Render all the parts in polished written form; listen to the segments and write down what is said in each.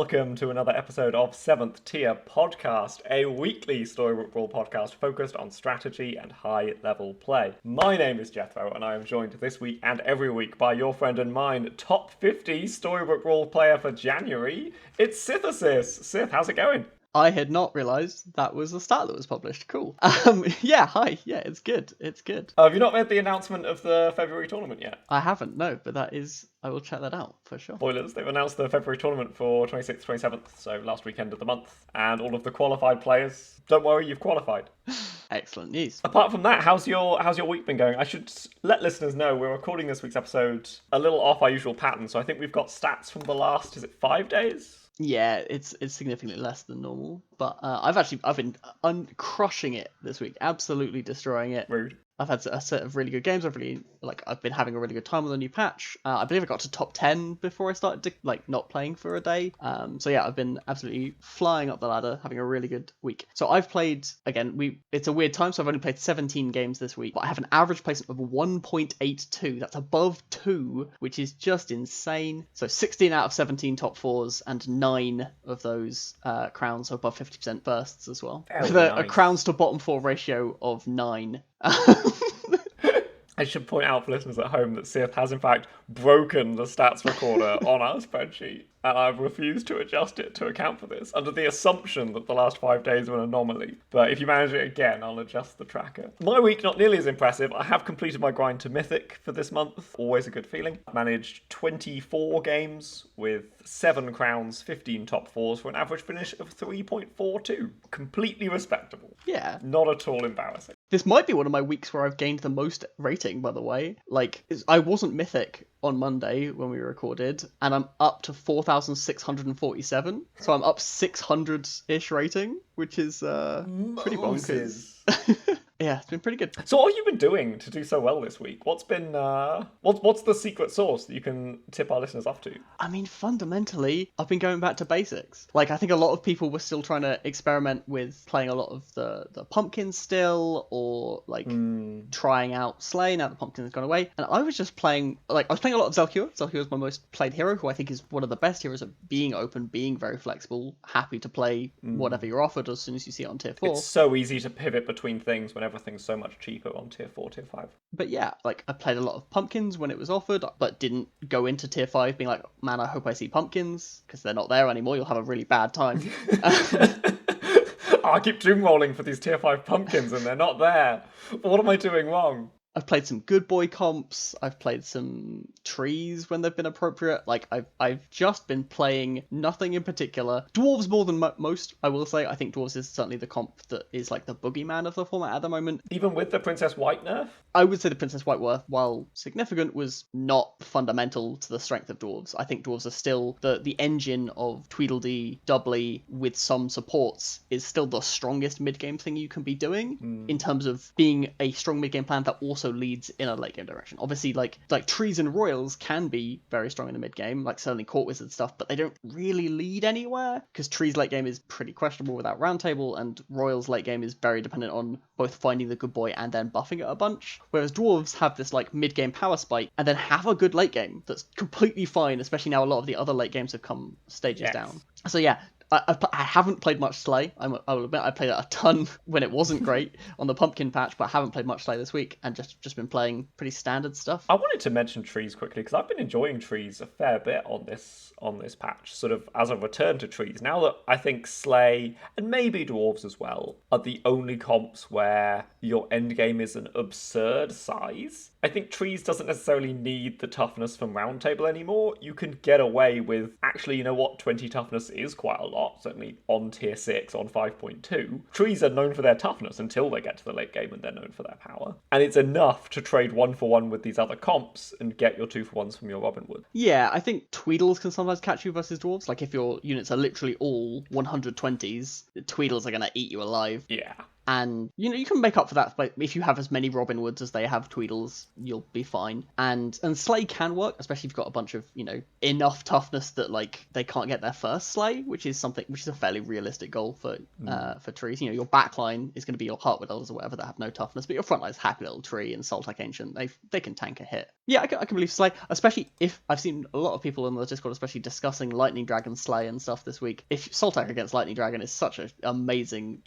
welcome to another episode of 7th Tier Podcast, a weekly Storybook Brawl podcast focused on strategy and high-level play. My name is Jethro, and I am joined this week and every week by your friend and mine, top 50 Storybook Brawl player for January. It's Syth. Syth, how's it going? I had not realised that was the stat that was published. Cool. Yeah, hi. Yeah, it's good. It's good. Have you not read the announcement of the February tournament yet? I haven't, no, but I will check that out for sure. Spoilers, they've announced the February tournament for 26th, 27th, so last weekend of the month, and all of the qualified players. Don't worry, you've qualified. Excellent news. Apart from that, how's your week been going? I should let listeners know we're recording this week's episode a little off our usual pattern, so I think we've got stats from the last, is it 5 days? Yeah, it's significantly less than normal, but I've been crushing it this week, absolutely destroying it. Rude. I've had a set of really good games. I've been having a really good time with the new patch. I believe I got to top 10 before I started not playing for a day. So yeah, I've been absolutely flying up the ladder, having a really good week. So I've played, again, it's a weird time, so I've only played 17 games this week, but I have an average placement of 1.82. That's above 2, which is just insane. So 16 out of 17 top 4s, and 9 of those crowns are above 50% bursts as well. With a crowns to bottom 4 ratio of 9. I should point out for listeners at home that Syth has in fact broken the stats recorder on our spreadsheet, and I've refused to adjust it to account for this, under the assumption that the last 5 days were an anomaly. But if you manage it again, I'll adjust the tracker. My week, not nearly as impressive. I have completed my grind to Mythic for this month. Always a good feeling. I've managed 24 games with 7 crowns, 15 top 4s for an average finish of 3.42. Completely respectable. Yeah. Not at all embarrassing. This might be one of my weeks where I've gained the most rating, by the way. I wasn't Mythic on Monday when we recorded, and I'm up to 4,647. So I'm up 600-ish rating, which is pretty bonkers. Yeah, it's been pretty good. So what have you been doing to do so well this week? What's been what's the secret sauce that you can tip our listeners off to? I mean, fundamentally, I've been going back to basics. I think a lot of people were still trying to experiment with playing a lot of the pumpkins still, or trying out Slay now the pumpkin has gone away. And I was just playing, I was playing a lot of Zelkure. Zelkure is my most played hero, who I think is one of the best heroes at being open, being very flexible, happy to play whatever you're offered as soon as you see it on tier 4. It's so easy to pivot between things when everything's so much cheaper on tier 4, tier 5. But yeah, I played a lot of pumpkins when it was offered, but didn't go into tier 5 being like, man, I hope I see pumpkins, because they're not there anymore. You'll have a really bad time. I keep doom rolling for these tier 5 pumpkins and they're not there. What am I doing wrong? I've played some good boy comps. I've played some trees when they've been appropriate. I've just been playing nothing in particular. Dwarves more than most, I will say. I think Dwarves is certainly the comp that is the boogeyman of the format at the moment. Even with the Princess White nerf? I would say the Princess White worth, while significant, was not fundamental to the strength of Dwarves. I think Dwarves are still the engine of Tweedledee, Doubly, with some supports, is still the strongest mid-game thing you can be doing in terms of being a strong mid-game plan that also leads in a late game direction. Obviously, like trees and royals can be very strong in the mid game, certainly court wizard stuff, but they don't really lead anywhere, because trees late game is pretty questionable without roundtable, and royals late game is very dependent on both finding the good boy and then buffing it a bunch. Whereas dwarves have this mid game power spike and then have a good late game that's completely fine, especially now a lot of the other late games have come stages down. So yeah, I haven't played much Slay. I will admit I played a ton when it wasn't great on the pumpkin patch, but I haven't played much Slay this week and just been playing pretty standard stuff. I wanted to mention trees quickly because I've been enjoying trees a fair bit on this patch, sort of as a return to trees. Now that I think Slay and maybe dwarves as well are the only comps where your end game is an absurd size, I think trees doesn't necessarily need the toughness from roundtable anymore. You can get away with, actually, you know what, 20 toughness is quite a lot, certainly on tier 6, on 5.2. Trees are known for their toughness until they get to the late game and they're known for their power. And it's enough to trade 1-for-1 with these other comps and get your 2-for-1s from your Robin Hood. Yeah, I think Tweedles can sometimes catch you versus dwarves. If your units are literally all 120s, the Tweedles are going to eat you alive. Yeah. And, you can make up for that, but if you have as many Robin Hoods as they have Tweedles, you'll be fine. And Slay can work, especially if you've got a bunch of, enough toughness that, like, they can't get their first Slay, which is a fairly realistic goal for trees. Your backline is going to be your Heartwood Elders or whatever that have no toughness, but your front line is Happy Little Tree and Sultak Ancient. They can tank a hit. Yeah, I can believe Slay, especially if I've seen a lot of people in the Discord, especially discussing Lightning Dragon Slay and stuff this week. If Sultak against Lightning Dragon is such an amazing,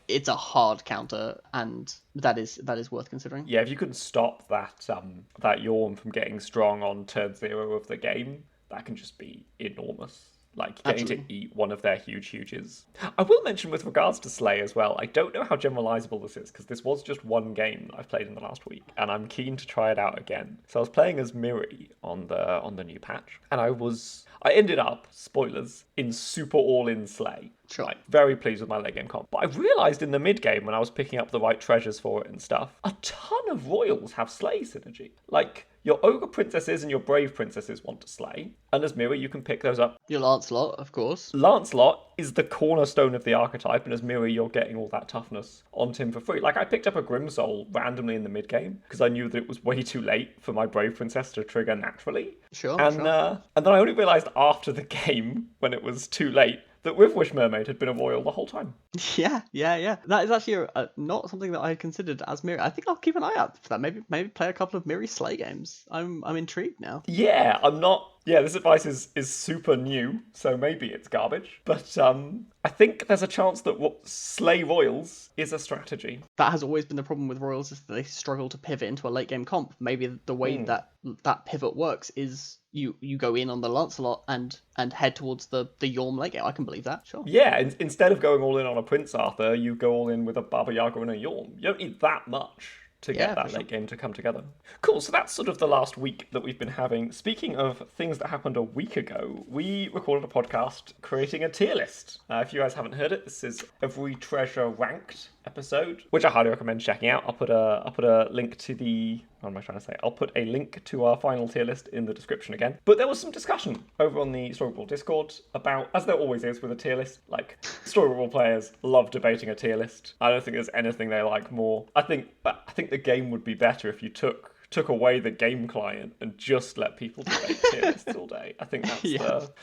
it's a hard counter, and that is worth considering. Yeah, if you can stop that Yorm from getting strong on turn 0 of the game, that can just be enormous. Like, getting to eat one of their huges. I will mention with regards to Slay as well, I don't know how generalizable this is, because this was just one game that I've played in the last week, and I'm keen to try it out again. So I was playing as Miri on the new patch, and I ended up, spoilers, in super all-in Slay. Sure. Like, very pleased with my late game comp. But I realised in the mid-game, when I was picking up the right treasures for it and stuff, a ton of Royals have Slay synergy. Like, your Ogre Princesses and your Brave Princesses want to Slay, and as Miri, you can pick those up. Your Lancelot, of course. Lancelot is the cornerstone of the archetype, and as Miri, you're getting all that toughness onto him for free. Like, I picked up a Grimsoul randomly in the mid-game, because I knew that it was way too late for my Brave Princess to trigger naturally. Sure, and then I only realised after the game, when it was too late, that Wish Mermaid had been a royal the whole time. Yeah. That is actually not something that I had considered as Miri. I think I'll keep an eye out for that. Maybe play a couple of Miri Slay games. I'm intrigued now. Yeah, I'm not. Yeah, this advice is super new, so maybe it's garbage. But I think there's a chance that Slay Royals is a strategy. That has always been the problem with Royals, is that they struggle to pivot into a late game comp. Maybe the way that pivot works is you go in on the Lancelot and head towards the Yorm late game. I can believe that, sure. Yeah, instead of going all in on a Prince Arthur, you go all in with a Baba Yaga and a Yorm. You don't need that much to get that late game to come together. Cool, so that's sort of the last week that we've been having. Speaking of things that happened a week ago, we recorded a podcast creating a tier list. If you guys haven't heard it, this is Every Treasure Ranked episode, which I highly recommend checking out. I'll put a link to the... What am I trying to say? I'll put a link to our final tier list in the description again. But there was some discussion over on the Storyboard Discord about, as there always is with a tier list, like, Storyboard players love debating a tier list. I don't think there's anything they like more. I think the game would be better if you took away the game client and just let people debate tier lists all day. I think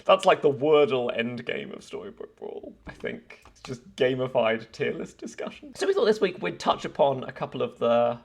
that's like the Wordle end game of Storybook Brawl. I think it's just gamified tier list discussion. So we thought this week we'd touch upon a couple of the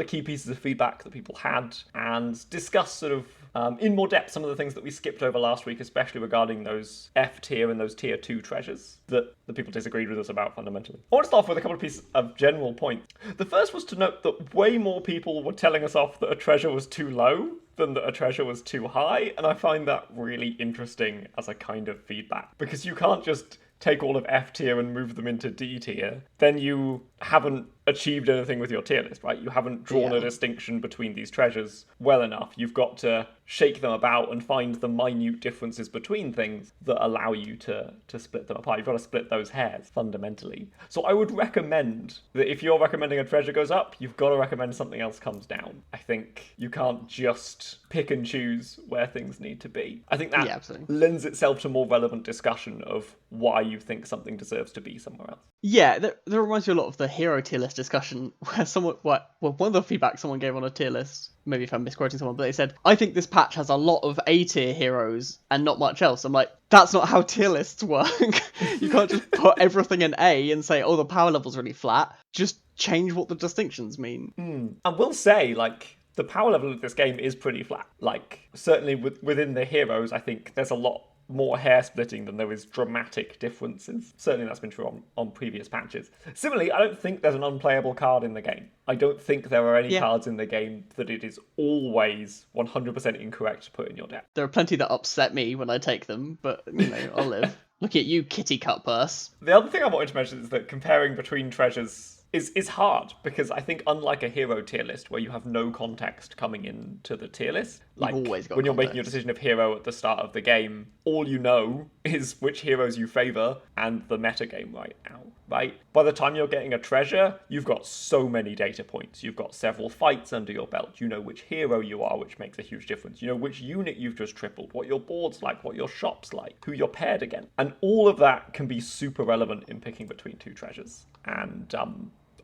key pieces of feedback that people had and discuss sort of in more depth some of the things that we skipped over last week, especially regarding those F tier and those tier 2 treasures that the people disagreed with us about fundamentally. I want to start off with a couple of pieces of general points. The first was to note that way more people were telling us off that a treasure was too low than that a treasure was too high, and I find that really interesting as a kind of feedback, because you can't just take all of F tier and move them into D tier, then you haven't achieved anything with your tier list, right? You haven't drawn a distinction between these treasures well enough. You've got to shake them about and find the minute differences between things that allow you to split them apart. You've got to split those hairs, fundamentally. So I would recommend that if you're recommending a treasure goes up, you've got to recommend something else comes down. I think you can't just pick and choose where things need to be. I think that lends itself to more relevant discussion of why you think something deserves to be somewhere else. Yeah, that reminds me a lot of the hero tier list discussion, where one of the feedback someone gave on a tier list, maybe if I'm misquoting someone, but they said, I think this patch has a lot of A tier heroes and not much else. I'm like, that's not how tier lists work. You can't just put everything in A and say, oh, the power level's really flat. Just change what the distinctions mean. And we'll say, like, the power level of this game is pretty flat. Like, certainly within the heroes, I think there's a lot more hair splitting than there is dramatic differences. Certainly that's been true on previous patches. Similarly, I don't think there's an unplayable card in the game. I don't think there are any cards in the game that it is always 100% incorrect to put in your deck. There are plenty that upset me when I take them, but, I'll live. Look at you, kitty cut purse. The other thing I wanted to mention is that comparing between treasures is hard, because I think unlike a hero tier list where you have no context coming into the tier list, like when you're making your decision of hero at the start of the game, all you know is which heroes you favour and the metagame right now. right? By the time you're getting a treasure, you've got so many data points. You've got several fights under your belt. You know which hero you are, which makes a huge difference. You know which unit you've just tripled, what your board's like, what your shop's like, who you're paired against. And all of that can be super relevant in picking between two treasures. And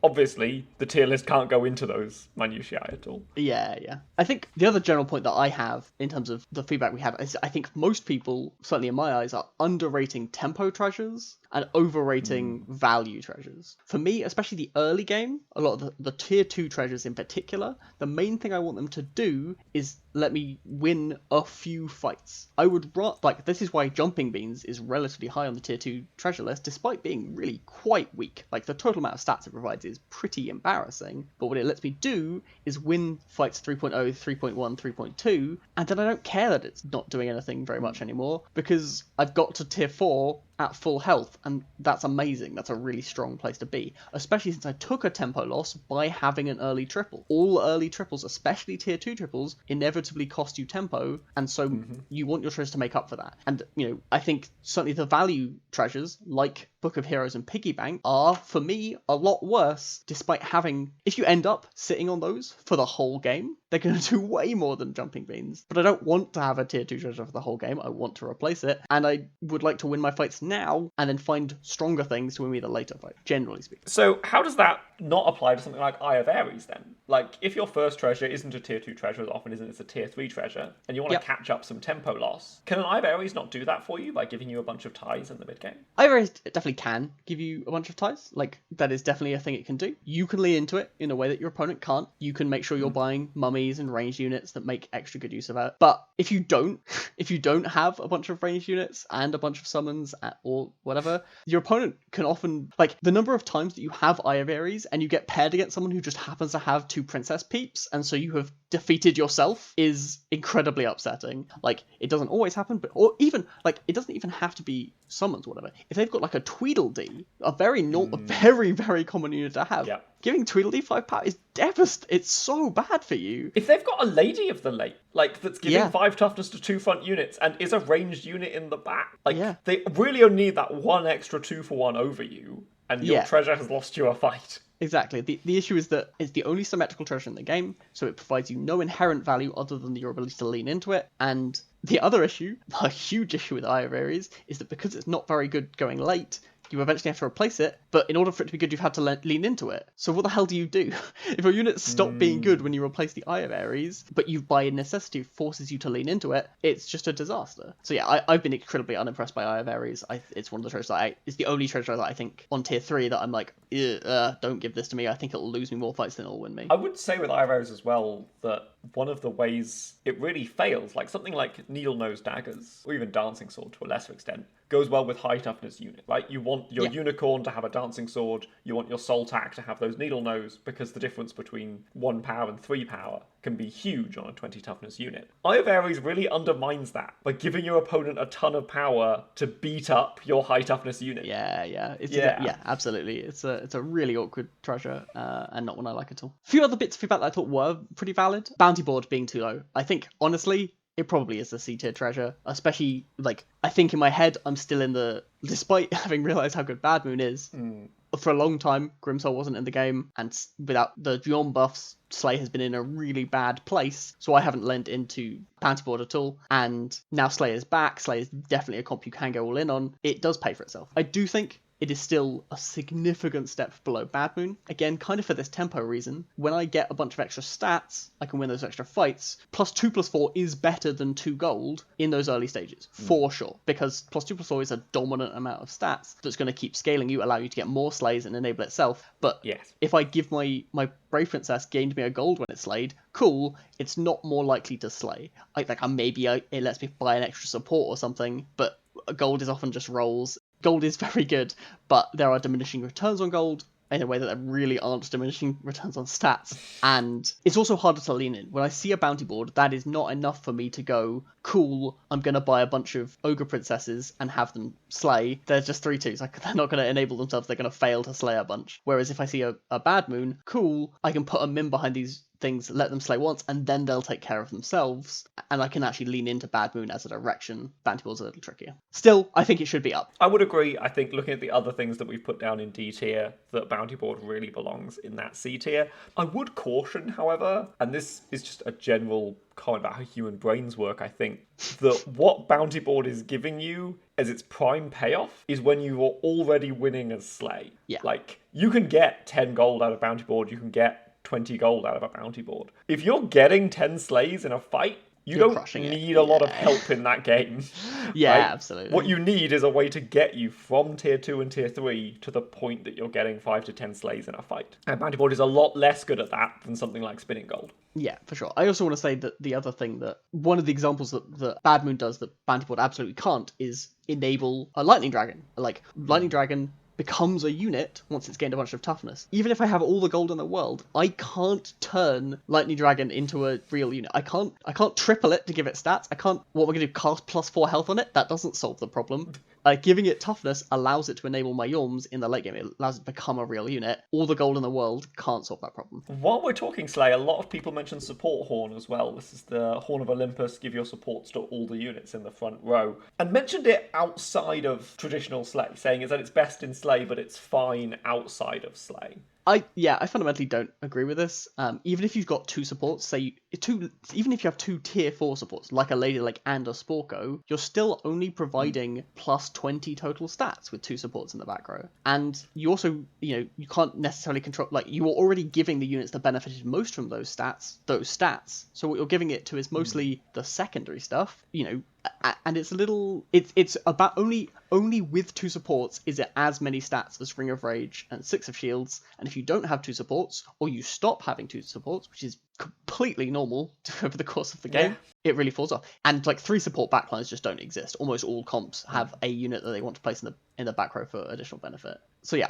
obviously, the tier list can't go into those minutiae at all. Yeah. I think the other general point that I have in terms of the feedback we have is I think most people, certainly in my eyes, are underrating tempo treasures and overrating value treasures. For me, especially the early game, a lot of the tier 2 treasures in particular, the main thing I want them to do is let me win a few fights. I would like, this is why Jumping Beans is relatively high on the tier 2 treasure list, despite being really quite weak. Like, the total amount of stats it provides is pretty embarrassing, but what it lets me do is win fights 3.0, 3.1, 3.2, and then I don't care that it's not doing anything very much anymore, because I've got to tier 4 at full health, and that's amazing. That's a really strong place to be, especially since I took a tempo loss by having an early triple. All early triples, especially tier 2 triples, inevitably cost you tempo, and so you want your treasures to make up for that. And, you know, I think certainly the value treasures, like Book of Heroes and Piggy Bank, are, for me, a lot worse, despite having... If you end up sitting on those for the whole game, they're going to do way more than Jumping Beans. But I don't want to have a tier 2 treasure for the whole game. I want to replace it, and I would like to win my fights now and then find stronger things to win me the later fight, generally speaking. So how does that not apply to something like Eye of Ares then? Like, if your first treasure isn't a tier 2 treasure, as often isn't, it's a tier 3 treasure, and you want to catch up some tempo loss, can an Eye of Ares not do that for you by giving you a bunch of ties in the mid-game? Eye of Ares definitely can give you a bunch of ties. Like, that is definitely a thing it can do. You can lean into it in a way that your opponent can't. You can make sure you're buying mummies and ranged units that make extra good use of it. But if you don't have a bunch of ranged units and a bunch of summons or whatever, your opponent can often, like, the number of times that you have Eye of Ares and you get paired against someone who just happens to have 2 princess peeps, and so you have defeated yourself, is incredibly upsetting. Like, it doesn't always happen, but, or even, like, it doesn't even have to be summons or whatever. If they've got, like, a Tweedledee, a very, very common unit to have, giving Tweedledee 5 power is devastating. It's so bad for you. If they've got a Lady of the Lake, like, that's giving 5 toughness to 2 front units and is a ranged unit in the back, like, they really only need that 1 extra 2-for-1 over you, and your treasure has lost you a fight. Exactly. The issue is that it's the only symmetrical treasure in the game, so it provides you no inherent value other than your ability to lean into it. And the other issue, a huge issue with Eye of Ares, is that because it's not very good going late, you eventually have to replace it, but in order for it to be good, you've had to lean into it. So what the hell do you do? If your units stop being good when you replace the Eye of Ares, but you, by necessity, forces you to lean into it, it's just a disaster. So yeah, I've been incredibly unimpressed by Eye of Ares. It's one of the treasures that it's the only treasure that I think on tier 3 that I'm like, don't give this to me. I think it'll lose me more fights than it'll win me. I would say with Eye of Ares as well that one of the ways it really fails, like something like Needle Nose Daggers, or even Dancing Sword to a lesser extent, goes well with high toughness unit, right? You want your unicorn to have a dancing sword, you want your Soltac to have those needle nose, because the difference between 1 power and 3 power can be huge on a 20 toughness unit. Eye of Ares really undermines that by giving your opponent a ton of power to beat up your high toughness unit. Yeah, absolutely. It's a really awkward treasure, and not one I like at all. A few other bits of feedback that I thought were pretty valid. Bounty board being too low. I think, honestly, it probably is a C-tier treasure, especially, like, I think in my head, I'm still in the... Despite having realised how good Bad Moon is, for a long time, Grimsoul wasn't in the game, and without the Beyond buffs, Slay has been in a really bad place, so I haven't lent into Bounty Board at all, and now Slay is back. Slay is definitely a comp you can go all in on. It does pay for itself. I do think it is still a significant step below Bad Moon. Again, kind of for this tempo reason. When I get a bunch of extra stats, I can win those extra fights. +2/+4 is better than 2 gold in those early stages, for sure. Because +2/+4 is a dominant amount of stats that's going to keep scaling you, allow you to get more slays and enable itself. But if I give my Brave Princess gained me a gold when it's slayed, cool, it's not more likely to slay. It lets me buy an extra support or something, but gold is often just rolls. Gold is very good, but there are diminishing returns on gold in a way that there really aren't diminishing returns on stats. And it's also harder to lean in. When I see a bounty board, that is not enough for me to go, cool, I'm going to buy a bunch of ogre princesses and have them slay. They're just 3/2s. Like, they're not going to enable themselves. They're going to fail to slay a bunch. Whereas if I see a bad moon, cool, I can put a min behind these things, let them slay once, and then they'll take care of themselves. And I can actually lean into Bad Moon as a direction. Bounty Board's a little trickier. Still, I think it should be up. I would agree. I think looking at the other things that we've put down in D tier, that Bounty Board really belongs in that C tier. I would caution, however, and this is just a general comment about how human brains work, I think, that what Bounty Board is giving you as its prime payoff is when you are already winning as Slay. Yeah. Like, you can get 10 gold out of Bounty Board, you can get 20 gold out of a Bounty Board. If you're getting 10 Slays in a fight, you You're don't need a lot of help in that game. Yeah, right? absolutely. What you need is a way to get you from tier 2 and tier 3 to the point that you're getting 5 to 10 slays in a fight. And Bounty Board is a lot less good at that than something like spinning gold. Yeah, for sure. I also want to say that the other thing that one of the examples that Bad Moon does that Bounty Board absolutely can't is enable a Lightning Dragon. Like, Lightning Dragon becomes a unit once it's gained a bunch of toughness. Even if I have all the gold in the world, I can't turn Lightning Dragon into a real unit. I can't triple it to give it stats. What am I going to do, cast +4 health on it? That doesn't solve the problem. Giving it toughness allows it to enable my Yorms in the late game. It allows it to become a real unit. All the gold in the world can't solve that problem. While we're talking Slay, a lot of people mention Support Horn as well. This is the Horn of Olympus, give your supports to all the units in the front row. And mentioned it outside of traditional Slay, saying it's at its best in Slay, but it's fine outside of Slay. I fundamentally don't agree with this. Even if you've got two supports, even if you have two tier 4 supports, like a Lady Lake and a Sporko, you're still only providing +20 total stats with two supports in the back row. And you also, you can't necessarily control, like, you are already giving the units that benefited most from those stats. So what you're giving it to is mostly the secondary stuff, and it's a little, it's about only with two supports is it as many stats as Ring of Rage and 6 of Shields, and if you don't have two supports, or you stop having two supports, which is completely normal over the course of the game, it really falls off. And like 3 support backlines just don't exist. Almost all comps have a unit that they want to place in the back row for additional benefit. So yeah,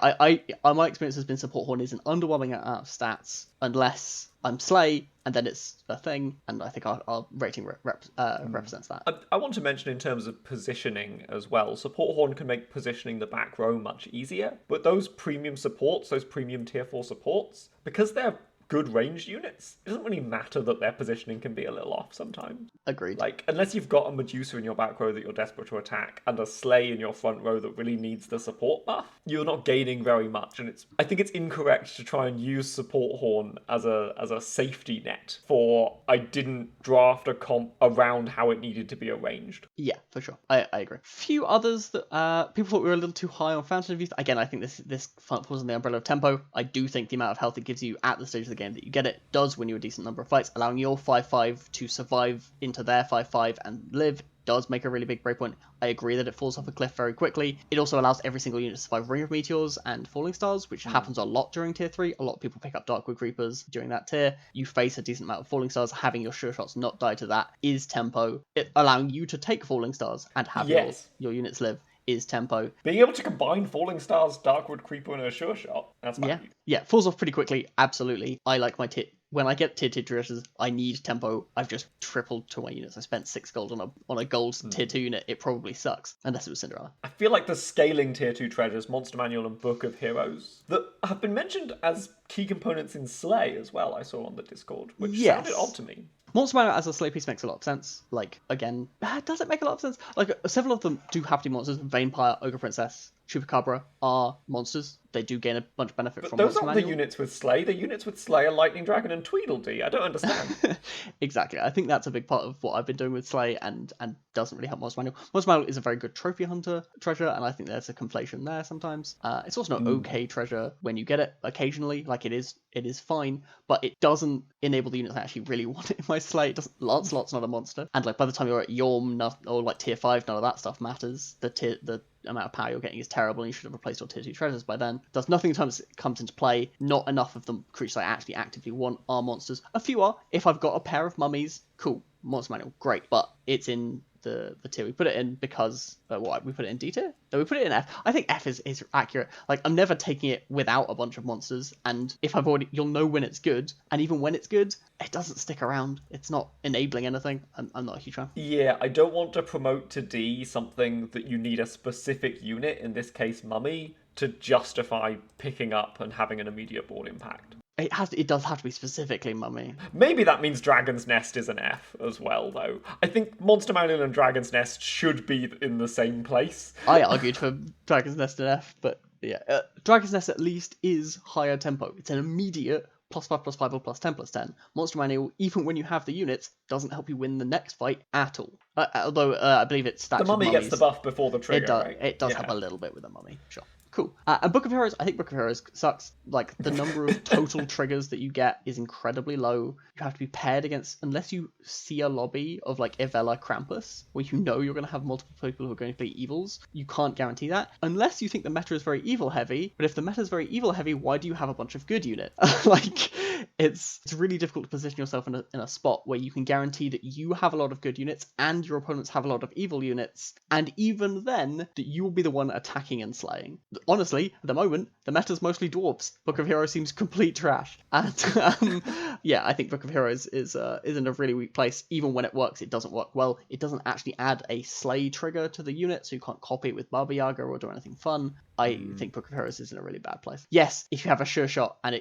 my experience has been Support Horn is an underwhelming amount of stats unless I'm Slay, and then it's a thing, and I think our rating represents that. I want to mention in terms of positioning as well, Support Horn can make positioning the back row much easier, but those premium supports, those premium tier 4 supports, because they're good ranged units, it doesn't really matter that their positioning can be a little off sometimes. Agreed. Like, unless you've got a Medusa in your back row that you're desperate to attack, and a Slay in your front row that really needs the support buff, you're not gaining very much, and I think it's incorrect to try and use Support Horn as a safety net for I didn't draft a comp around how it needed to be arranged. Yeah, for sure. I agree. Few others that people thought we were a little too high on Fountain of Youth. Again, I think this falls in the umbrella of tempo. I do think the amount of health it gives you at the stage of the game that you get it does win you a decent number of fights, allowing your 5/5 to survive into their 5/5 and live does make a really big breakpoint. I agree that it falls off a cliff very quickly. It also allows every single unit to survive Ring of Meteors and Falling Stars, which happens a lot during tier 3. A lot of people pick up Darkwood Creepers during that tier. You face a decent amount of Falling Stars. Having your sure shots not die to that is tempo. It allowing you to take Falling Stars and have your units live is tempo. Being able to combine Falling Stars, Darkwood Creeper, and a sure shot, that's value. Yeah, falls off pretty quickly, absolutely. I like my when I get tier 2 treasures, I need tempo. I've just tripled to my units. I spent 6 gold on a gold tier 2 unit. It probably sucks, unless it was Cinderella. I feel like the scaling tier 2 treasures, Monster Manual and Book of Heroes, that have been mentioned as key components in Slay as well, I saw on the Discord, which sounded odd to me. Monster Manual as a Slay piece makes a lot of sense. Like, again, does it make a lot of sense? Like, several of them do have to be monsters. Vampire, Ogre Princess, Chupacabra are monsters. They do gain a bunch of benefit from those Monster aren't Manual. the units with Slay. The units with Slay are Lightning Dragon and Tweedledee. I don't understand. Exactly. I think that's a big part of what I've been doing with Slay and doesn't really help Monster Manual. Monster Manual is a very good trophy hunter treasure, and I think there's a conflation there sometimes. It's also an okay treasure when you get it occasionally. Like, it is fine, but it doesn't enable the units I actually really want it in my Slay. Lancelot's not a monster. And like by the time you're at Yorm or like tier 5, none of that stuff matters. The amount of power you're getting is terrible, and you should have replaced your tier 2 treasures by then. Does nothing until it comes into play. Not enough of the creatures I actually actively want are monsters. A few are. If I've got a pair of mummies, cool. Monster Manual, great. But it's in the tier we put it in because we put it in D tier? No, we put it in F. I think F is accurate. Like, I'm never taking it without a bunch of monsters, and if you'll know when it's good, and even when it's good, it doesn't stick around. It's not enabling anything. I'm not a huge fan. Yeah, I don't want to promote to D something that you need a specific unit, in this case Mummy, to justify picking up and having an immediate board impact. It does have to be specifically mummy. Maybe that means Dragon's Nest is an F as well, though. I think Monster Manual and Dragon's Nest should be in the same place. I argued for Dragon's Nest and F, but yeah, Dragon's Nest at least is higher tempo. It's an immediate +5 +5 or +10 +10. Monster Manual, even when you have the units, doesn't help you win the next fight at all. Although I believe it stacks The mummy with gets the mummies. buff before the trigger, right? It does have a little bit with the mummy, sure. Cool. And Book of Heroes, I think Book of Heroes sucks. Like, the number of total triggers that you get is incredibly low. You have to be paired against, unless you see a lobby of, like, Ivella Krampus, where you know you're going to have multiple people who are going to play evils, you can't guarantee that. Unless you think the meta is very evil heavy, but if the meta is very evil heavy, why do you have a bunch of good unit? Like, it's really difficult to position yourself in a spot where you can guarantee that you have a lot of good units and your opponents have a lot of evil units, and even then, that you will be the one attacking and slaying. Honestly, at the moment, the meta's mostly dwarves. Book of Heroes seems complete trash. And yeah, I think Book of Heroes is in a really weak place. Even when it works, it doesn't work well. It doesn't actually add a slay trigger to the unit, so you can't copy it with Baba Yaga or do anything fun. I think Book of Heroes is in a really bad place. Yes, if you have a sure shot and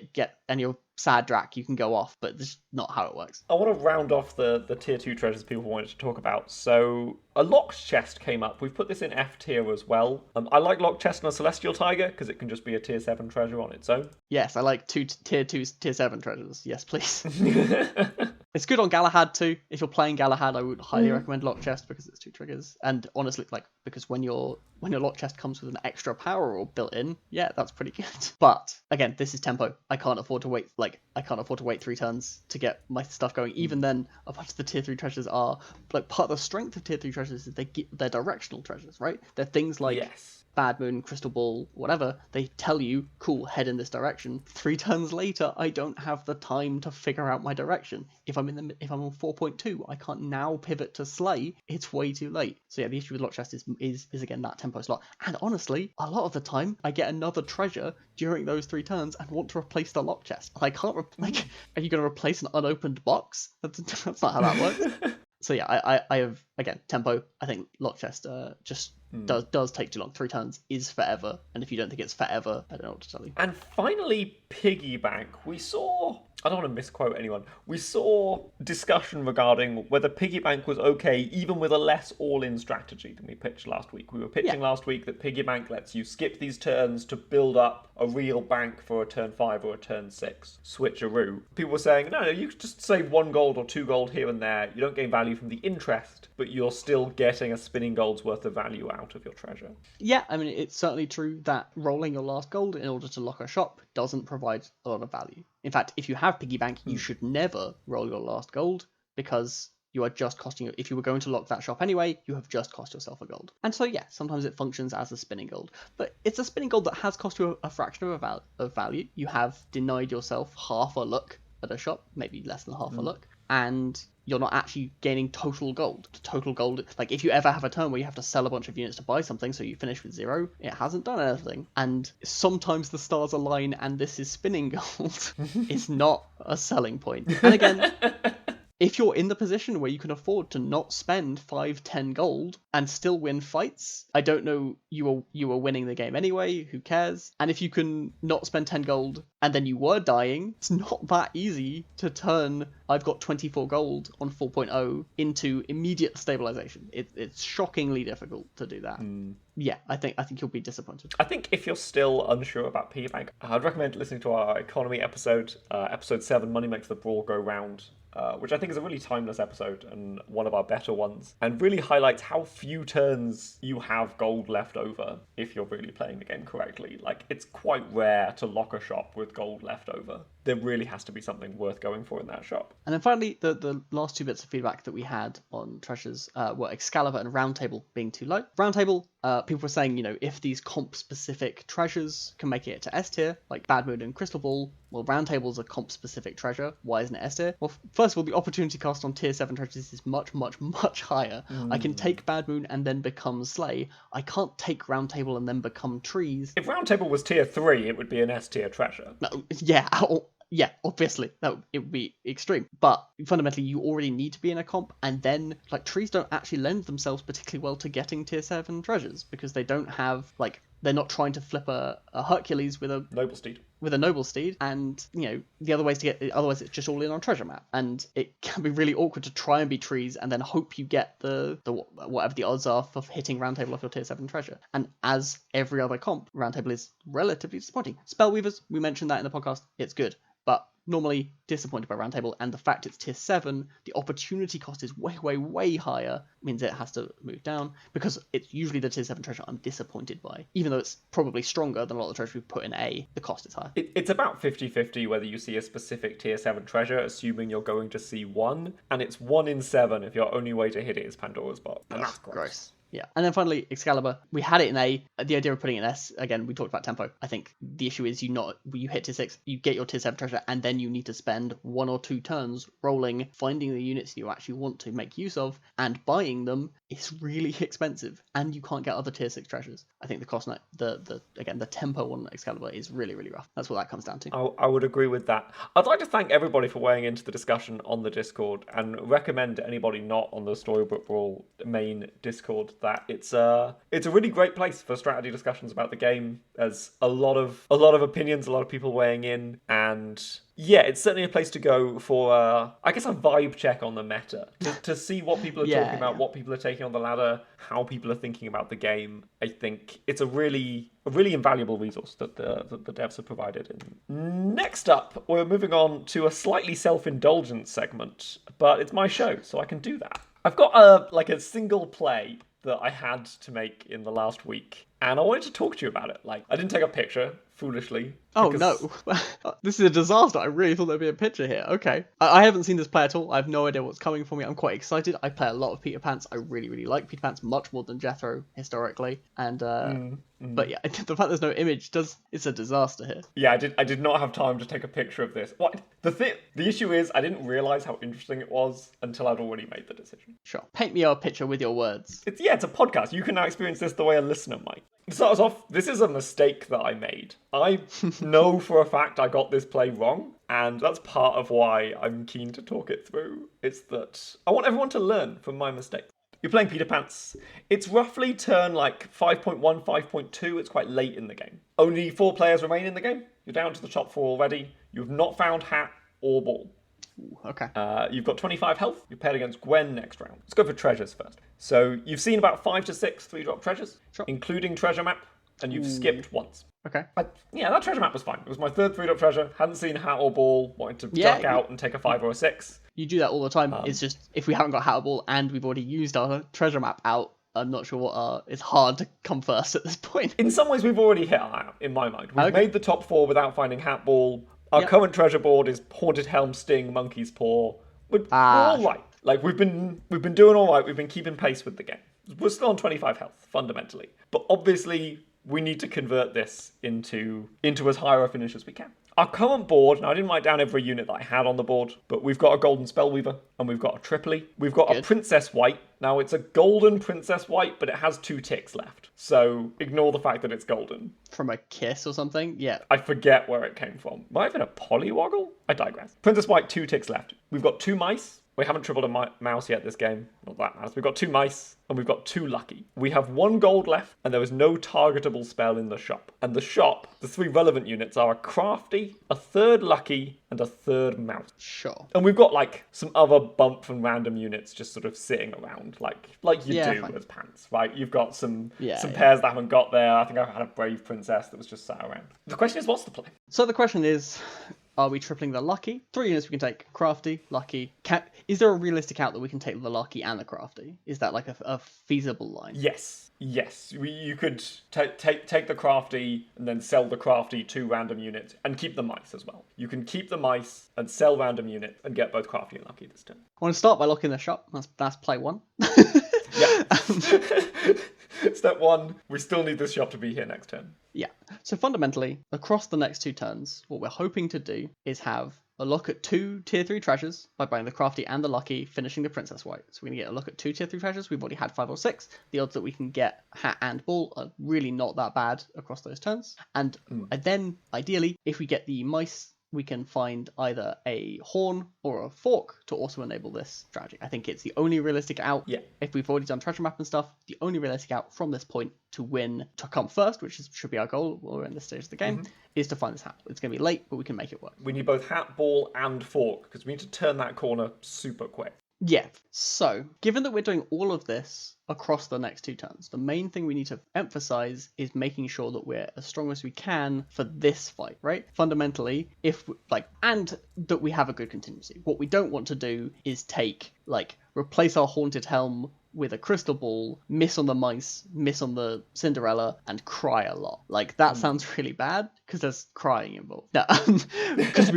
you're sad Drac, you can go off, but that's not how it works. I want to round off the tier 2 treasures people wanted to talk about. So a locked chest came up. We've put this in F tier as well. I like locked chest on a Celestial Tiger because it can just be a tier 7 treasure on its own. Yes, I like tier 2, tier 7 treasures. Yes, please. It's good on Galahad too. If you're playing Galahad, I would highly recommend lock chest because it's 2 triggers. And honestly, like, because when your lock chest comes with an extra power orb built in, yeah, that's pretty good. But again, this is tempo. I can't afford to wait 3 turns to get my stuff going. Even then, a bunch of the tier 3 treasures are like, part of the strength of tier 3 treasures is they're directional treasures, right? They're things like Bad Moon, Crystal Ball, whatever. They tell you, cool, head in this direction. 3 turns later, I don't have the time to figure out my direction. If I'm on 4.2, I can't now pivot to slay. It's way too late. So yeah, the issue with lock chest is again that tempo slot. And honestly, a lot of the time, I get another treasure during those 3 turns and want to replace the lock chest. And I can't are you going to replace an unopened box? That's not how that works. So yeah, I have, again, tempo. I think lock chest just does take too long. 3 turns is forever, and if you don't think it's forever, I don't know what to tell you. And finally, Piggy Bank. We saw, I don't want to misquote anyone, we saw discussion regarding whether Piggy Bank was okay even with a less all-in strategy than we pitched last week. We were pitching last week that Piggy Bank lets you skip these turns to build up a real bank for a turn 5 or a turn 6 switcheroo. People were saying, no, you could just save 1 gold or 2 gold here and there. You don't gain value from the interest, but you're still getting a spinning gold's worth of value out of your treasure. Yeah, I mean, it's certainly true that rolling your last gold in order to lock a shop doesn't provide a lot of value. In fact, if you have Piggy Bank, you should never roll your last gold, because you are just costing you. If you were going to lock that shop anyway, you have just cost yourself a gold. And so yeah, sometimes it functions as a spinning gold, but it's a spinning gold that has cost you a fraction of value. You have denied yourself half a look at a shop, maybe less than half a look, and you're not actually gaining total gold. Total gold, like if you ever have a turn where you have to sell a bunch of units to buy something, so you finish with 0, it hasn't done anything. And sometimes the stars align and this is spinning gold. It's not a selling point. And again, if you're in the position where you can afford to not spend 5-10 gold and still win fights, I don't know, you were winning the game anyway, who cares? And if you can not spend 10 gold and then you were dying, it's not that easy to turn I've got 24 gold on 4.0 into immediate stabilization. It's shockingly difficult to do that. Yeah, I think you'll be disappointed. I think if you're still unsure about Piggy Bank, I'd recommend listening to our economy episode, episode 7, Money Makes the Brawl Go Round, which I think is a really timeless episode and one of our better ones, and really highlights how few turns you have gold left over if you're really playing the game correctly. Like, it's quite rare to lock a shop with gold left over. There really has to be something worth going for in that shop. And then finally, the last 2 bits of feedback that we had on treasures were Excalibur and Roundtable being too low. Roundtable, people were saying, if these comp-specific treasures can make it to S tier, like Bad Moon and Crystal Ball, well, Roundtable's a comp-specific treasure. Why isn't it S tier? Well, first of all, the opportunity cost on tier 7 treasures is much, much, much higher. I can take Bad Moon and then become Slay. I can't take Roundtable and then become Trees. If Roundtable was tier 3, it would be an S tier treasure. No, yeah, obviously, it would be extreme. But fundamentally, you already need to be in a comp, and then, trees don't actually lend themselves particularly well to getting tier 7 treasures, because they don't have, they're not trying to flip a Hercules with a Noble Steed. with a noble steed, and the other ways to get, otherwise it's just all in on treasure map, and it can be really awkward to try and be trees and then hope you get the whatever the odds are for hitting roundtable off your tier 7 treasure. And as every other comp, roundtable is relatively disappointing. Spellweavers, we mentioned that in the podcast, it's good, but normally disappointed by roundtable, and the fact it's tier 7, the opportunity cost is way higher, means it has to move down, because it's usually the tier 7 treasure I'm disappointed by. Even though it's probably stronger than a lot of the treasure we put in A, the cost is higher. It's about 50-50 whether you see a specific tier 7 treasure, assuming you're going to see one, and it's 1 in 7 if your only way to hit it is Pandora's box. And that's gross. Yeah. And then finally, Excalibur. We had it in A. The idea of putting it in S, again, we talked about tempo. I think the issue is you hit tier 6, you get your tier 7 treasure, and then you need to spend 1 or 2 turns rolling, finding the units you actually want to make use of, and buying them is really expensive. And you can't get other tier 6 treasures. I think the cost, the tempo on Excalibur is really rough. That's what that comes down to. I would agree with that. I'd like to thank everybody for weighing into the discussion on the Discord, and recommend to anybody not on the Storybook Brawl main Discord that it's a really great place for strategy discussions about the game. There's a lot of opinions, a lot of people weighing in, and yeah, it's certainly a place to go for I guess a vibe check on the meta to see what people are talking about, what people are taking on the ladder, how people are thinking about the game. I think it's a really invaluable resource that the devs have provided. And next up, we're moving on to a slightly self-indulgent segment, but it's my show, so I can do that. I've got a single play that I had to make in the last week, and I wanted to talk to you about it. Like, I didn't take a picture, foolishly. Oh, no. This is a disaster. I really thought there'd be a picture here. Okay. I haven't seen this play at all. I have no idea what's coming for me. I'm quite excited. I play a lot of Peter Pants. I really like Peter Pants, much more than Jethro, historically. And, but yeah, the fact there's no image it's a disaster here. Yeah, I did not have time to take a picture of this. The issue is, I didn't realise how interesting it was until I'd already made the decision. Sure. Paint me a picture with your words. It's a podcast. You can now experience this the way a listener might. To start us off, this is a mistake that I made. I know for a fact I got this play wrong, and that's part of why I'm keen to talk it through. It's that I want everyone to learn from my mistake. You're playing Peter Pants. It's roughly turn 5.1, 5.2. It's quite late in the game. Only 4 players remain in the game. You're down to the top 4 already. You've not found hat or ball. Ooh, okay. You've got 25 health. You're paired against Gwen next round. Let's go for treasures first. So you've seen about 5 to 6 3-drop treasures, including treasure map, and you've skipped once. Okay. That treasure map was fine. It was my 3rd 3-drop treasure. Hadn't seen hat or ball. Wanted to duck out and take a 5 or a 6. You do that all the time. It's just, if we haven't got hat or ball and we've already used our treasure map out, I'm not sure what it's hard to come first at this point. In some ways, we've already hit our out, in my mind. We've made the top 4 without finding hat ball. Our current treasure board is Haunted Helm, Sting, Monkey's Paw. We're all right. Like, we've been doing all right. We've been keeping pace with the game. We're still on 25 health, fundamentally. But obviously, we need to convert this into as high a finish as we can. Our current board, now I didn't write down every unit that I had on the board, but we've got a Golden Spellweaver, and we've got a Tripoli. We've got a Princess White. Now, it's a golden Princess White, but it has 2 ticks left. So, ignore the fact that it's golden. From a kiss or something? Yeah. I forget where it came from. Might have been a Polywoggle? I digress. Princess White, 2 ticks left. We've got 2 mice. We haven't tripled a mouse yet this game. Not that mouse. We've got 2 mice, and we've got 2 lucky. We have 1 gold left, and there is no targetable spell in the shop. And the shop, the 3 relevant units are a crafty, a 3rd lucky, and a 3rd mouse. Sure. And we've got some other bump and random units just sort of sitting around, like you do with Pants, right? You've got some pairs that haven't got there. I think I had a Brave Princess that was just sat around. The question is, what's the play? So the question is, are we tripling the lucky? 3 units we can take. Crafty, lucky. Is there a realistic out that we can take the lucky and the crafty? Is that a feasible line? Yes. You could take the crafty and then sell the crafty 2 random units and keep the mice as well. You can keep the mice and sell random units and get both crafty and lucky this turn. I want to start by locking the shop. That's play 1. Yeah. Step 1, we still need this shop to be here next turn. Yeah. So fundamentally, across the next 2 turns, what we're hoping to do is have a look at 2 tier 3 treasures by buying the crafty and the lucky, finishing the Princess White. So we're going to get a look at 2 tier 3 treasures. We've already had 5 or 6. The odds that we can get hat and ball are really not that bad across those turns. And then, ideally, if we get the mice we can find either a horn or a fork to also enable this strategy. I think it's the only realistic out. Yeah. If we've already done treasure map and stuff, the only realistic out from this point to win, to come first, which should be our goal or in this stage of the game, is to find this hat. It's going to be late, but we can make it work. We need both hat, ball, and fork, because we need to turn that corner super quick. Yeah. So, given that we're doing all of this across the next 2 turns, the main thing we need to emphasize is making sure that we're as strong as we can for this fight, right? Fundamentally, and that we have a good contingency. What we don't want to do is replace our haunted helm with a crystal ball, miss on the mice, miss on the Cinderella, and cry a lot. That sounds really bad because there's crying involved. No, because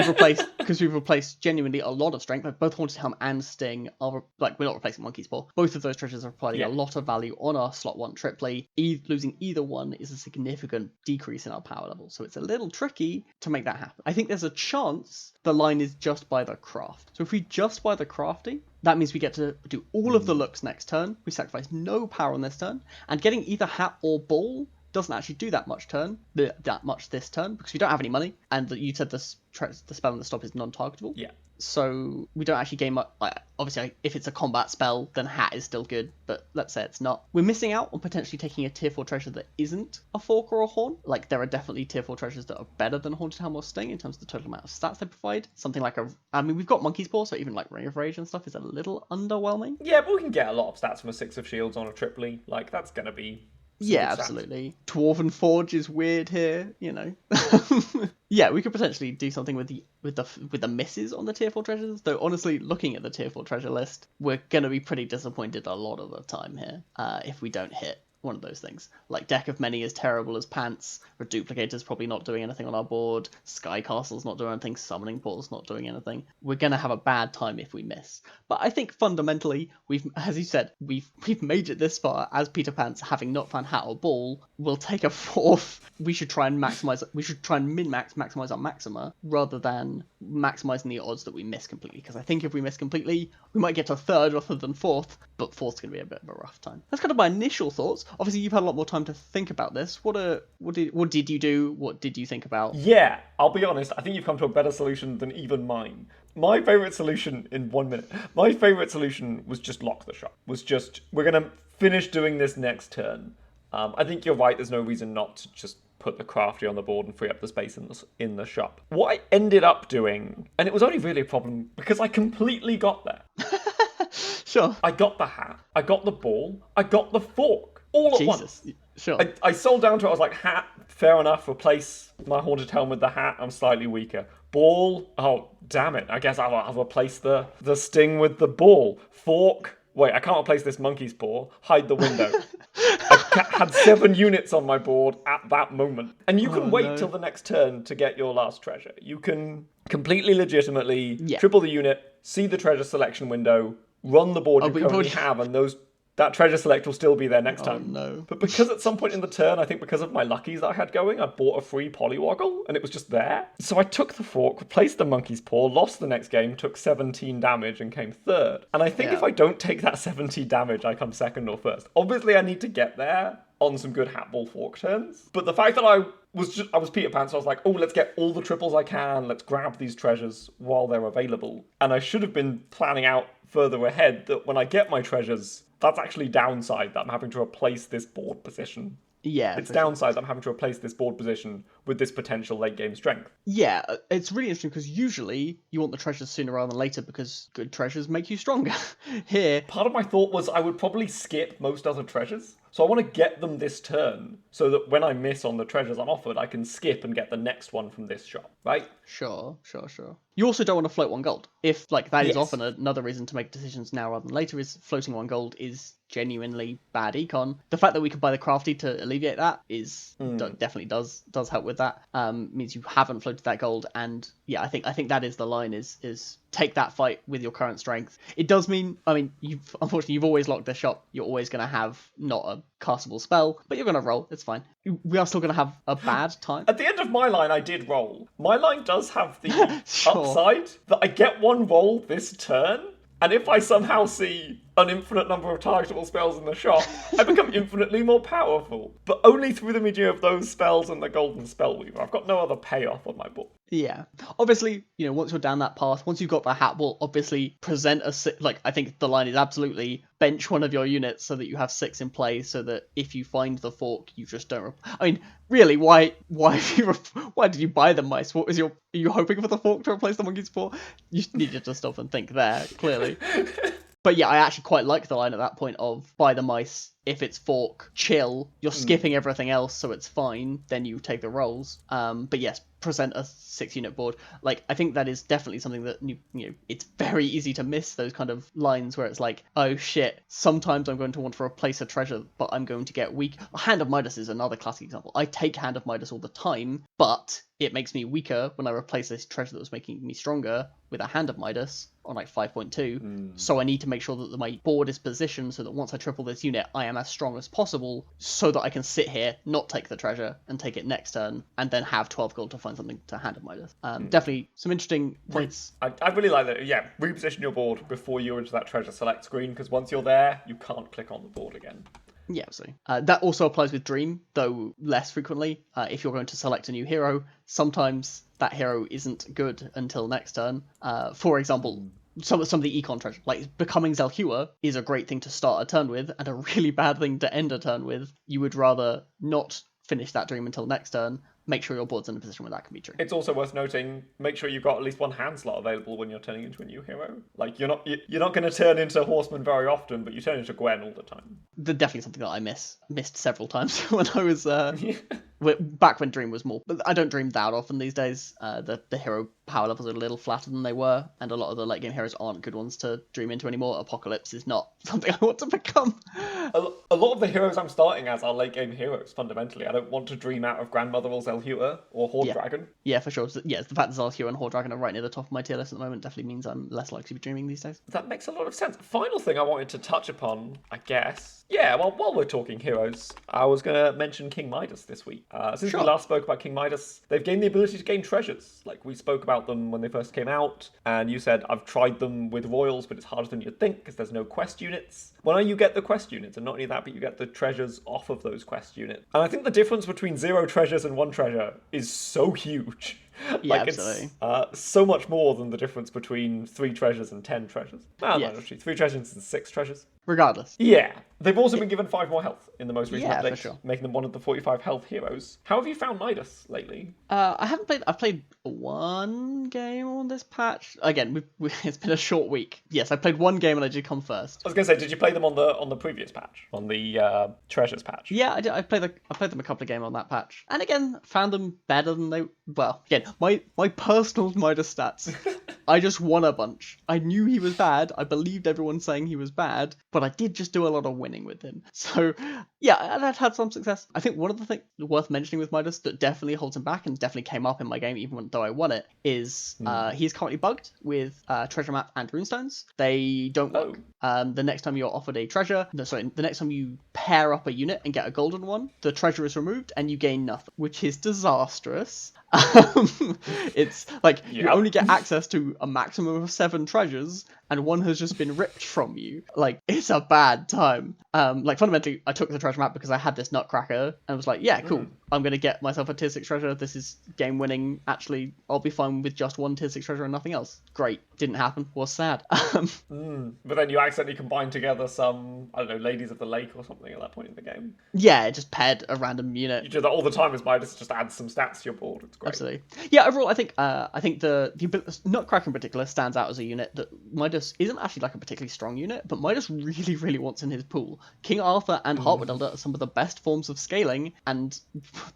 we've replaced genuinely a lot of strength. Both haunted helm and sting are we're not replacing monkey's paw. Both of those treasures are providing a lot of value on our slot 1 triply. Losing either one is a significant decrease in our power level, so it's a little tricky to make that happen. I think there's a chance the line is just by the craft. So if we just buy the crafting, that means we get to do all of the looks next turn. We sacrifice no power on this turn, and getting either hat or ball doesn't actually do that much this turn because we don't have any money, and you said the spell on the stop is non-targetable. Yeah. So we don't actually gain much. Obviously, if it's a combat spell, then hat is still good, but let's say it's not. We're missing out on potentially taking a tier 4 treasure that isn't a fork or a horn. There are definitely tier 4 treasures that are better than Haunted Helm or Sting in terms of the total amount of stats they provide. Something we've got Monkey's Paw, so even Ring of Rage and stuff is a little underwhelming. Yeah, but we can get a lot of stats from a 6 of Shields on a triply. That's going to be... Yeah, absolutely. Dwarven Forge is weird here, Yeah, we could potentially do something with the misses on the tier 4 treasures. Though honestly, looking at the tier 4 treasure list, we're gonna be pretty disappointed a lot of the time here if we don't hit one of those things. Deck of Many is terrible as pants. Reduplicator's probably not doing anything on our board. Sky Castle's not doing anything. Summoning Portal's not doing anything. We're gonna have a bad time if we miss. But I think fundamentally, as you said, we've made it this far as Peter Pants, having not found hat or ball. We'll take a 4th. We should try and maximize. We should try and maximize our maxima rather than maximizing the odds that we miss completely. Because I think if we miss completely, we might get to 3rd rather than 4th. But 4th's gonna be a bit of a rough time. That's kind of my initial thoughts. Obviously, you've had a lot more time to think about this. What did you do? What did you think about? Yeah, I'll be honest. I think you've come to a better solution than even mine. My favourite solution in 1 minute. My favourite solution was just lock the shop. We're going to finish doing this next turn. I think you're right. There's no reason not to just put the crafty on the board and free up the space in the shop. What I ended up doing, and it was only really a problem because I completely got there. Sure. I got the hat. I got the ball. I got the fork. All at once. Sure. I sold down to it. I was like, hat, fair enough. Replace my haunted helm with the hat. I'm slightly weaker. Ball. Oh, damn it. I guess I'll replace the sting with the ball. Fork. Wait, I can't replace this monkey's paw. Hide the window. I had 7 units on my board at that moment. And you can wait till the next turn to get your last treasure. You can completely legitimately triple the unit, see the treasure selection window, run the board you currently have, and that treasure select will still be there next time. No. But because at some point in the turn, I think because of my luckies that I had going, I bought a free polywoggle, and it was just there. So I took the fork, replaced the monkey's paw, lost the next game, took 17 damage, and came 3rd. And I think if I don't take that 17 damage, I come 2nd or 1st. Obviously, I need to get there on some good hat, ball, fork turns. But the fact that I was Peter Pan, so I was like, oh, let's get all the triples I can. Let's grab these treasures while they're available. And I should have been planning out further ahead that when I get my treasures, that's actually downside that I'm having to replace this board position. Yeah. It's downside that I'm having to replace this board position with this potential late game strength. Yeah, it's really interesting because usually you want the treasures sooner rather than later because good treasures make you stronger. Here, part of my thought was I would probably skip most other treasures. So I want to get them this turn so that when I miss on the treasures I'm offered, I can skip and get the next one from this shop, right? Sure. You also don't want to float 1 gold. If, that is often another reason to make decisions now rather than later, is floating 1 gold is genuinely bad econ. The fact that we could buy the crafty to alleviate that is definitely does help with that. Means you haven't floated that gold, and yeah, I think that is the line is take that fight with your current strength. It does mean, you've always locked the shop. You're always going to have not a castable spell, but you're going to roll. It's fine. We are still going to have a bad time. At the end of my line, I did roll. My line does have the upside that I get 1 roll this turn, and if I somehow see an infinite number of targetable spells in the shop, I become infinitely more powerful. But only through the medium of those spells and the golden spell weaver. I've got no other payoff on my board. Yeah. Obviously, once you're down that path, once you've got the hat, will obviously present I think the line is absolutely bench one of your units so that you have 6 in play, so that if you find the fork, you just don't. I mean, really, why did you buy the mice? What was are you hoping for the fork to replace the monkey's paw? You needed to stop and think there, clearly. But yeah, I actually quite like the line at that point of buy the mice. If it's fork, chill. You're skipping everything else, so it's fine. Then you take the rolls. But yes, present a 6-unit board. Like, I think that is definitely something that it's very easy to miss those kind of lines where it's like, oh shit, sometimes I'm going to want to replace a treasure, but I'm going to get weak. Hand of Midas is another classic example. I take Hand of Midas all the time, but it makes me weaker when I replace this treasure that was making me stronger with a Hand of Midas on like 5.2. So I need to make sure that my board is positioned so that once I triple this unit, I am as strong as possible so that I can sit here, not take the treasure, and take it next turn, and then have 12 gold to find something to Hand of Midas. Definitely some interesting points. I really like that. Yeah, reposition your board before you're into that treasure select screen, because once you're there, you can't click on the board again. Yeah, so that also applies with Dream, though less frequently. If you're going to select a new hero, sometimes that hero isn't good until next turn. For example, some of the econ treasure, like becoming Zelhua, is a great thing to start a turn with, and a really bad thing to end a turn with. You would rather not finish that Dream until next turn. Make sure your board's in a position where that can be true. It's also worth noting, make sure you've got at least one hand slot available when you're turning into a new hero. Like, you're not going to turn into Horseman very often, but you turn into Gwen all the time. Definitely something that I missed several times when I was back when Dream was more. But I don't Dream that often these days. The hero power levels are a little flatter than they were, and a lot of the late game heroes aren't good ones to Dream into anymore. Apocalypse is not something I want to become. A lot of the heroes I'm starting as are late game heroes, fundamentally. I don't want to Dream out of Grandmother or Zelhua or Horde Dragon. Yeah, for sure. So, the fact that Zelhua and Horde Dragon are right near the top of my tier list at the moment definitely means I'm less likely to be dreaming these days. That makes a lot of sense. Final thing I wanted to touch upon, I guess. Yeah, well, while we're talking heroes, I was going to mention King Midas this week. Since we last spoke about King Midas, they've gained the ability to gain treasures. Like, we spoke about them when they first came out, and you said, I've tried them with royals, but it's harder than you'd think because there's no quest units. Well, now you get the quest units, and not only that, but you get the treasures off of those quest units. And I think the difference between 0 treasures and 1 treasure is so huge. Yeah, absolutely. It's so much more than the difference between 3 treasures and 10 treasures. No, actually, 3 treasures and 6 treasures. Regardless. Yeah. They've also been given 5 more health in the most recent update, for sure. making them one of the 45 health heroes. How have you found Midas lately? I've played 1 game on this patch. Again, it's been a short week. Yes, I played 1 game and I did come first. I was going to say, did you play them on the previous patch? On the treasures patch? Yeah, I did. I played them a couple of games on that patch. And again, found them better than they... Well, again, my personal Midas stats... I just won a bunch. I knew he was bad. I believed everyone saying he was bad, but I did just do a lot of winning with him. So, yeah, I've had some success. I think one of the things worth mentioning with Midas that definitely holds him back and definitely came up in my game, even though I won it, is he's currently bugged with treasure map and runestones. They don't work. The next time you're offered a treasure, the next time you pair up a unit and get a golden one, the treasure is removed and you gain nothing, which is disastrous. It's like you only get access to a maximum of 7 treasures and 1 has just been ripped from you. Like, it's a bad time. Like, fundamentally, I took the treasure map because I had this nutcracker and was like, yeah, cool. I'm going to get myself a tier 6 treasure. This is game winning. Actually, I'll be fine with just 1 tier 6 treasure and nothing else. Great. Didn't happen. Was sad. But then you accidentally combined together some, I don't know, Ladies of the Lake or something at that point in the game. Yeah, just paired a random unit. You do that all the time as Midas, just adds some stats to your board. It's great. Absolutely. Yeah, overall, I think the Nutcracker in particular stands out as a unit that Midas isn't actually like a particularly strong unit, but Midas really, really wants in his pool. King Arthur and Heartwood Elder are some of the best forms of scaling, and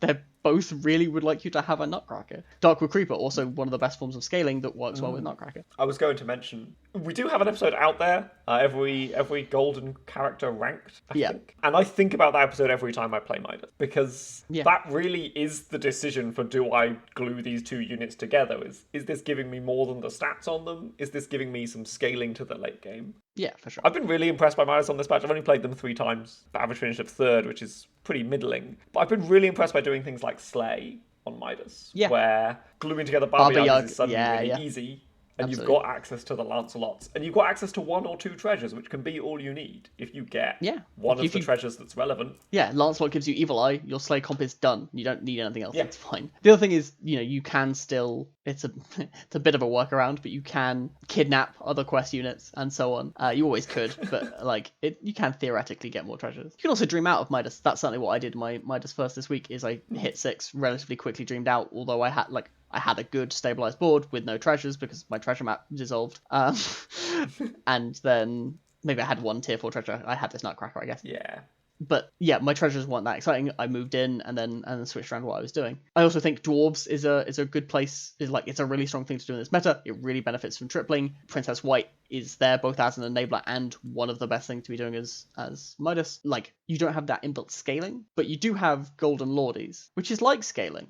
they're both really would like you to have a Nutcracker. Darkwood Creeper, also one of the best forms of scaling that works well with Nutcracker. I was going to mention, we do have an episode out there, every golden character ranked, I think. And I think about that episode every time I play Midas, because that really is the decision for, do I glue these 2 units together? Is this giving me more than the stats on them? Is this giving me some scaling to the late game? Yeah, for sure. I've been really impressed by Midas on this patch. I've only played them 3 times. The average finish of 3rd, which is pretty middling. But I've been really impressed by doing things like Slay on Midas, where gluing together Baba Yagas is suddenly really easy. and you've got access to the Lancelots, and you've got access to 1 or 2 treasures, which can be all you need if you get one of the treasures that's relevant. Yeah, Lancelot gives you Evil Eye, your Slay comp is done. You don't need anything else, Yeah. it's fine. The other thing is, you can still, it's a it's a bit of a workaround, but you can kidnap other quest units and so on. You always could, but you can theoretically get more treasures. You can also dream out of Midas. That's certainly what I did. My Midas first this week is I hit 6, relatively quickly dreamed out, although I had a good stabilized board with no treasures because my treasure map dissolved. And then maybe I had 1 tier 4 treasure. I had this Nutcracker, I guess. Yeah. But yeah, my treasures weren't that exciting. I moved in and then switched around what I was doing. I also think dwarves is a good place. It's a really strong thing to do in this meta. It really benefits from tripling. Princess White is there both as an enabler and one of the best things to be doing as Midas. You don't have that inbuilt scaling, but you do have golden lordies, which is like scaling.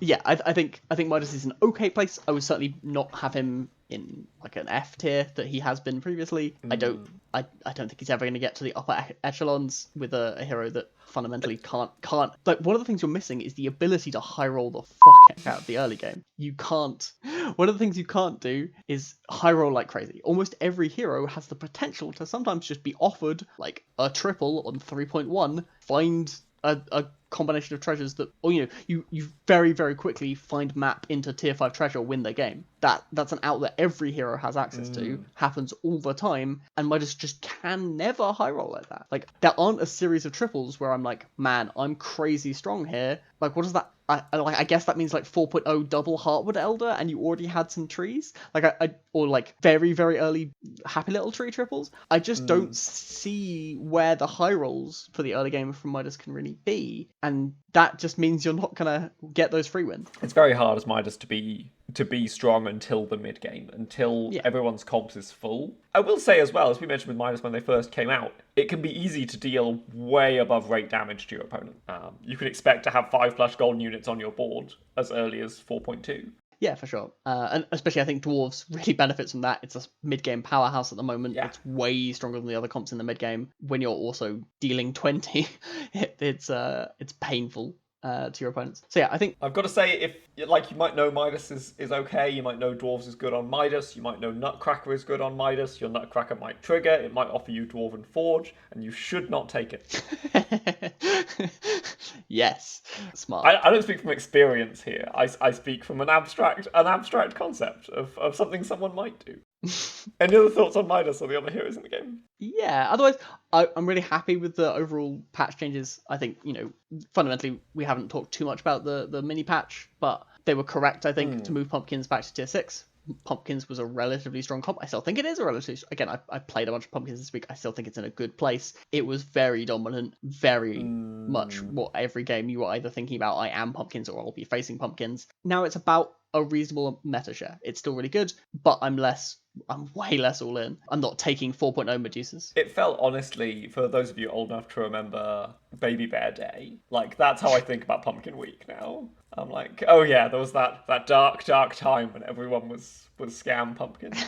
Yeah, I think Midas is an okay place. I would certainly not have him in an F tier that he has been previously. I don't think he's ever going to get to the upper echelons with a hero that fundamentally can't. One of the things you're missing is the ability to high roll the fuck out of the early game. You can't. One of the things you can't do is high roll like crazy. Almost every hero has the potential to sometimes just be offered a triple on 3.1, find a combination of treasures that, you very, very quickly find map into tier 5 treasure, win the game. That's an out that every hero has access to, happens all the time, and Midas just can never high roll like that. There aren't a series of triples where I'm like, man, I'm crazy strong here. What does that? I guess that means 4.0 double Heartwood Elder, and you already had some trees. Or very, very early Happy Little Tree triples. I just don't see where the high rolls for the early game from Midas can really be, and that just means you're not gonna get those free wins. It's very hard as Midas to be strong until the mid game, until everyone's comps is full. I will say as well, as we mentioned with Midas when they first came out, it can be easy to deal way above rate damage to your opponent. You can expect to have 5+ golden units on your board as early as 4.2. Yeah, for sure. And especially I think Dwarves really benefits from that. It's a mid-game powerhouse at the moment. Yeah. It's way stronger than the other comps in the mid-game. When you're also dealing 20, it's painful to your opponents. So yeah, I think I've got to say, if you might know Midas is okay, you might know Dwarves is good on Midas, you might know Nutcracker is good on Midas, your Nutcracker might trigger, it might offer you Dwarven Forge, and you should not take it. Yes, smart. I don't speak from experience here. I speak from an abstract concept of something someone might do. Any other thoughts on Midas or the other heroes in the game? Yeah, otherwise, I'm really happy with the overall patch changes. I think, fundamentally, we haven't talked too much about the mini patch, but they were correct, I think, to move Pumpkins back to tier 6. Pumpkins was a relatively strong comp. I still think it is a relatively... Again, I played a bunch of Pumpkins this week. I still think it's in a good place. It was very dominant, very much what every game you were either thinking about, I am Pumpkins or I'll be facing Pumpkins. Now it's about a reasonable meta share. It's still really good, but I'm way less all in. I'm not taking 4.0 Medusas. It felt, honestly, for those of you old enough to remember Baby Bear Day, that's how I think about Pumpkin Week now. I'm like, oh yeah, there was that dark time when everyone was scam pumpkins.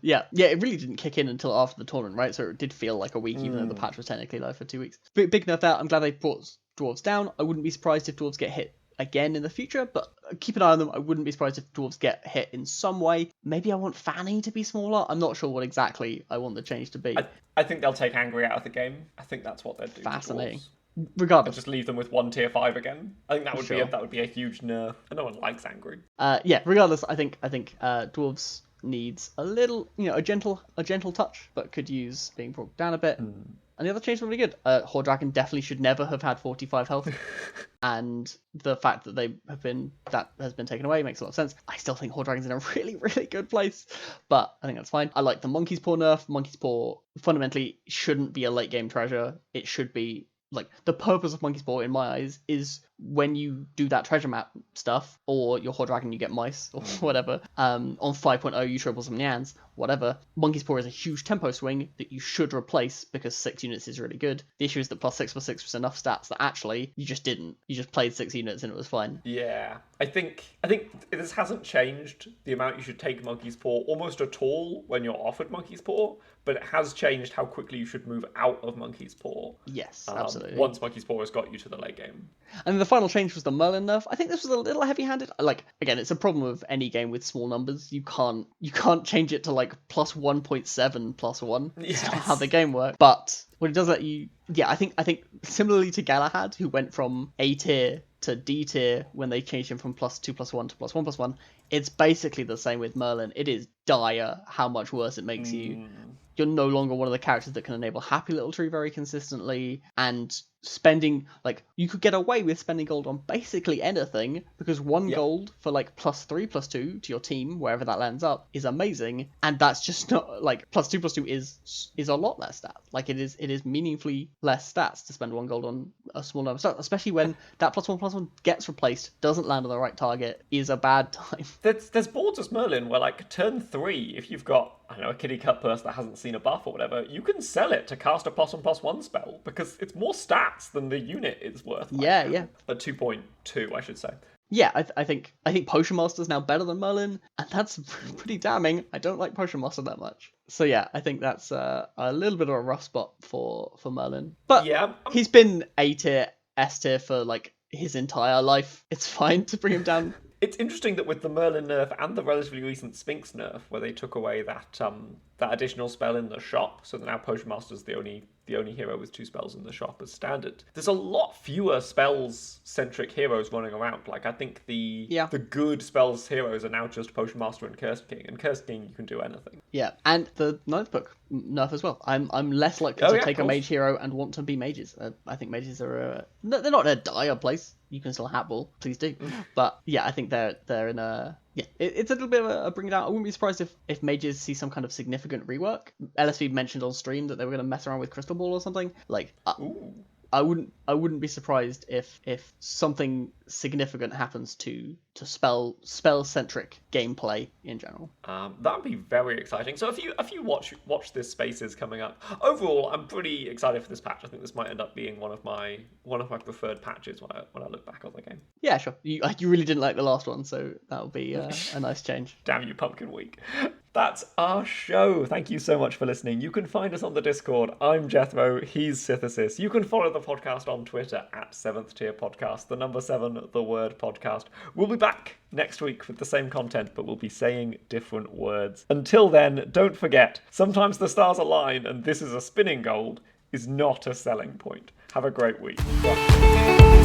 Yeah, it really didn't kick in until after the tournament, right? So it did feel like a week, even though the patch was technically live for 2 weeks. Big nerf there. I'm glad they brought Dwarves down. I wouldn't be surprised if Dwarves get hit again in the future, but keep an eye on them. I wouldn't be surprised if Dwarves get hit in some way. Maybe I want Fanny to be smaller. I'm not sure what exactly I want the change to be. I think they'll take Angry out of the game. I think that's what they're doing. Fascinating. Regardless, and just leave them with 1 tier 5 again. I think that would be a huge nerf. And no one likes Angry. Regardless, I think Dwarves needs a little, a gentle touch, but could use being brought down a bit. And the other changes were really good. Horde Dragon definitely should never have had 45 health. And the fact that that has been taken away makes a lot of sense. I still think Horde Dragon's in a really, really good place, but I think that's fine. I like the Monkey's Paw nerf. Monkey's Paw fundamentally shouldn't be a late game treasure. It should be the purpose of Monkey's Paw in my eyes is when you do that treasure map stuff, or your Horde Dragon you get mice, or whatever, on 5.0 you triple some Nyans, whatever. Monkey's Paw is a huge tempo swing that you should replace because 6 units is really good. The issue is that +6/+6 was enough stats that actually you just didn't. You just played 6 units and it was fine. Yeah. I think this hasn't changed the amount you should take Monkey's Paw almost at all when you're offered Monkey's Paw, but it has changed how quickly you should move out of Monkey's Paw. Yes, absolutely. Once Monkey's Paw has got you to the late game. And the final change was the Merlin nerf. I think this was a little heavy-handed. Like, again, it's a problem of any game with small numbers. You can't change it to like plus 1.7 plus 1. It's not how the game works. But what it does let you, yeah, I think similarly to Galahad, who went from A tier to D tier when they changed him from plus 2 plus 1 to plus 1 plus 1, it's basically the same with Merlin. It is dire how much worse it makes you. You're no longer one of the characters that can enable Happy Little Tree very consistently, and spending, like, you could get away with spending gold on basically anything, because one gold for like plus 3 plus 2 to your team, wherever that lands up, is amazing, and that's just not, like, plus 2 plus 2 is a lot less stats. Like, it is meaningfully less stats to spend one gold on a small number of stats, especially when that plus 1 gets replaced, doesn't land on the right target, is a bad time. There's boards as Merlin where, like, turn 3, if you've got, I don't know, a kitty cut purse that hasn't seen a buff or whatever, you can sell it to cast a +1/+1 spell, because it's more stats than the unit is worth. Like, Yeah. At 2.2, I should say. Yeah, I think Potion Master's now better than Merlin, and that's pretty damning. I don't like Potion Master that much. So yeah, I think that's a little bit of a rough spot for Merlin. But yeah, he's been A tier, S tier for like his entire life. It's fine to bring him down. It's interesting that with the Merlin nerf and the relatively recent Sphinx nerf, where they took away that additional spell in the shop, so that now Potion Master's the only hero with 2 spells in the shop as standard. There's a lot fewer spells-centric heroes running around. Like, I think the good spells heroes are now just Potion Master and Cursed King. And Cursed King, you can do anything. Yeah, and the 9th book nerf as well. I'm less likely to take a mage hero and want to be mages. I think mages are they're not in a dire place. You can still hatball, please do. But yeah, I think they're in a it's a little bit of a bring it out. I wouldn't be surprised if mages see some kind of significant rework. LSV mentioned on stream that they were going to mess around with Crystal Ball or something. Like, I wouldn't be surprised if something significant happens to spell centric gameplay in general. That'd be very exciting. So if you watch this Spaces coming up, overall I'm pretty excited for this patch. I think this might end up being one of my preferred patches when I look back on the game. Yeah, sure. You really didn't like the last one, so that'll be a nice change. Damn you, Pumpkin Week. That's our show. Thank you so much for listening. You can find us on the Discord. I'm Jethro. He's Syth. You can follow the podcast on Twitter at 7th Tier Podcast, the number 7, the word podcast. We'll be back next week with the same content, but we'll be saying different words. Until then, don't forget, sometimes the stars align, and this is a spinning gold is not a selling point. Have a great week. Bye.